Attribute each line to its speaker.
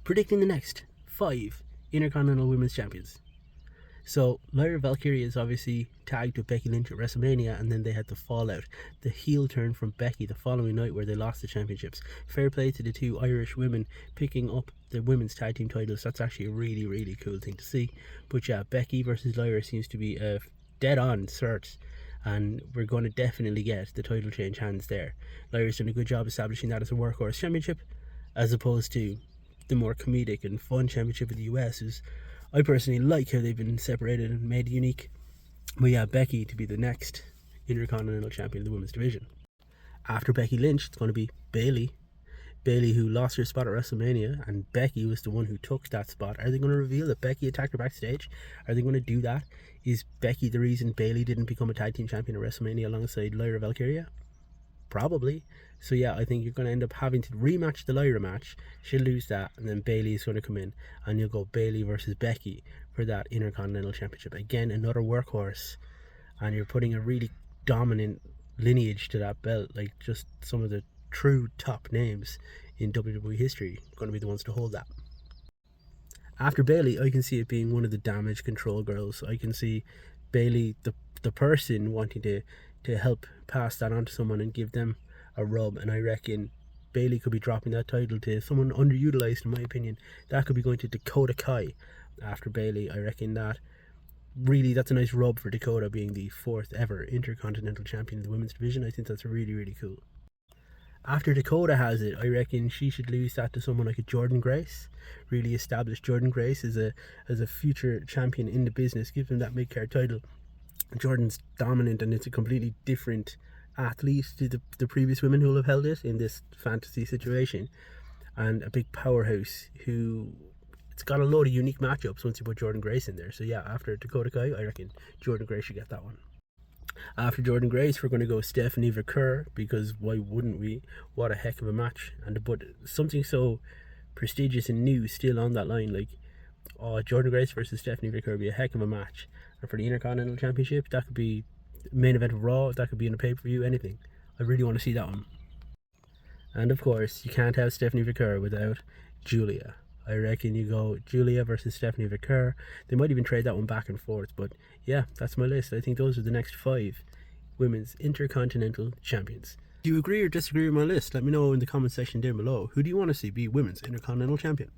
Speaker 1: predicting the next 5 Intercontinental Women's Champions. So Lyra Valkyria is obviously tagged with Becky Lynch at WrestleMania, and then they had the fallout, the heel turn from Becky the following night where they lost the championships. Fair play to the two Irish women picking up the women's tag team titles. That's actually a really, really cool thing to see. But yeah, Becky versus Lyra seems to be a dead-on cert, and we're going to definitely get the title change hands there. Lyra's done a good job establishing that as a workhorse championship, as opposed to the more comedic and fun championship of the US, who's I personally like how they've been separated and made unique. But yeah, Becky to be the next Intercontinental Champion of the women's division. After Becky Lynch, it's going to be Bayley. Bayley, who lost her spot at WrestleMania, and Becky was the one who took that spot. Are they going to reveal that Becky attacked her backstage? Are they going to do that? Is Becky the reason Bayley didn't become a tag team champion at WrestleMania alongside Lyra Valkyria? Probably. So yeah, I think you're going to end up having to rematch the Lyra match. She'll lose that, and then Bayley is going to come in, and you'll go Bayley versus Becky for that Intercontinental Championship. Again, another workhorse, and you're putting a really dominant lineage to that belt. Like, just some of the true top names in WWE history going to be the ones to hold that. After Bayley, I can see it being one of the Damage Control girls. I can see Bayley, the person, wanting to help pass that on to someone and give them a rub, and I reckon Bayley could be dropping that title to someone underutilized, in my opinion. That could be going to Dakota Kai after Bayley. I reckon that really, that's a nice rub for Dakota, being the 4th ever Intercontinental Champion of the women's division. I think that's really, really cool. After Dakota has it, I reckon she should lose that to someone like a Jordynne Grace. Really establish Jordynne Grace as a future champion in the business. Give them that mid-card title. Jordan's dominant, and it's a completely different athlete to the previous women who will have held it in this fantasy situation, and a big powerhouse who it's got a load of unique matchups once you put Jordynne Grace in there. So yeah, after Dakota Kai, I reckon Jordynne Grace should get that one. After Jordynne Grace, we're going to go Stephanie Vaquer, because why wouldn't we? What a heck of a match, and to put something so prestigious and new still on that line, like, oh, Jordynne Grace versus Stephanie Vaquer would be a heck of a match. And for the Intercontinental Championship, that could be main event of Raw, that could be in a pay-per-view, anything. I really want to see that one. And of course, you can't have Stephanie Vaquer without Julia. I reckon you go Julia versus Stephanie Vaquer. They might even trade that one back and forth, but yeah, that's my list. I think those are the next 5 women's Intercontinental Champions. Do you agree or disagree with my list? Let me know in the comment section down below. Who do you want to see be women's Intercontinental Champion?